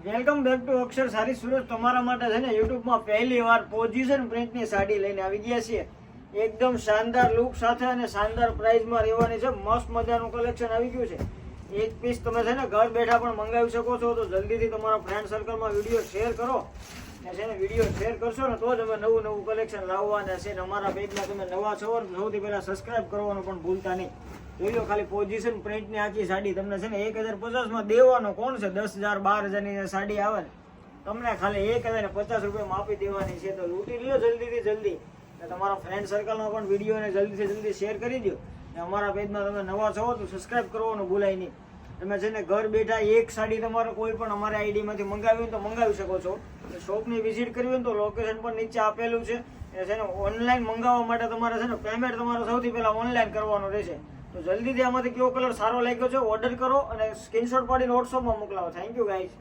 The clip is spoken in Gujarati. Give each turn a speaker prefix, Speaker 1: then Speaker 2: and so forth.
Speaker 1: વેલકમ બેક ટુ અક્ષર સારી સુરત. તમારા માટે છે ને યુટ્યુબમાં પહેલી વાર પોઝિશન પ્રિન્ટની સાડી લઈને આવી ગયા છીએ. એકદમ શાનદાર લુક સાથે અને શાનદાર પ્રાઇસમાં રહેવાની છે. મસ્ત મજાનું કલેક્શન આવી ગયું છે. એક પીસ તમે છે ને ઘર બેઠા પણ મંગાવી શકો છો. તો જલ્દીથી તમારા ફ્રેન્ડ સર્કલમાં વિડીયો શેર કરો ને છે ને વિડીયો શેર કરશો ને તો જ અમે નવું કલેક્શન લાવવાના છે. ને અમારા પેજમાં તમે નવા છો સૌથી પહેલાં સબસ્ક્રાઇબ કરવાનું પણ ભૂલતા નહીં. જોઈ લો ખાલી પોઝિશન પ્રિન્ટની આખી સાડી તમને છે ને 1050માં દેવાનો કોણ છે? 10,000 12,000ની સાડી આવે ને તમને ખાલી 1050 રૂપિયામાં આપી દેવાની છે. તો લૂંટી લ્યો જલ્દીથી જલ્દી. તમારા ફ્રેન્ડ સર્કલમાં પણ વિડીયોને જલ્દીથી જલ્દી શેર કરી દો. ને અમારા પેજમાં તમે નવા છો તો સબસ્ક્રાઇબ કરવાનું ભૂલાય નહીં. તમે છે ને ઘર બેઠા એક સાડી તમારે કોઈ પણ અમારા આઈડીમાંથી મંગાવી હોય તો મંગાવી શકો છો. શોપની વિઝિટ કરવી હોય તો લોકેશન પણ નીચે આપેલું છે. એ છે ને ઓનલાઈન મંગાવવા માટે તમારે છે ને પેમેન્ટ તમારે સૌથી પહેલાં ઓનલાઈન કરવાનું રહેશે. તો જલ્દીથી આમાંથી કયો કલર સારો લાગ્યો છે ઓર્ડર કરો અને સ્ક્રીનશોટ પાડીને વોટ્સઅપમાં મોકલાવો. Thank you guys.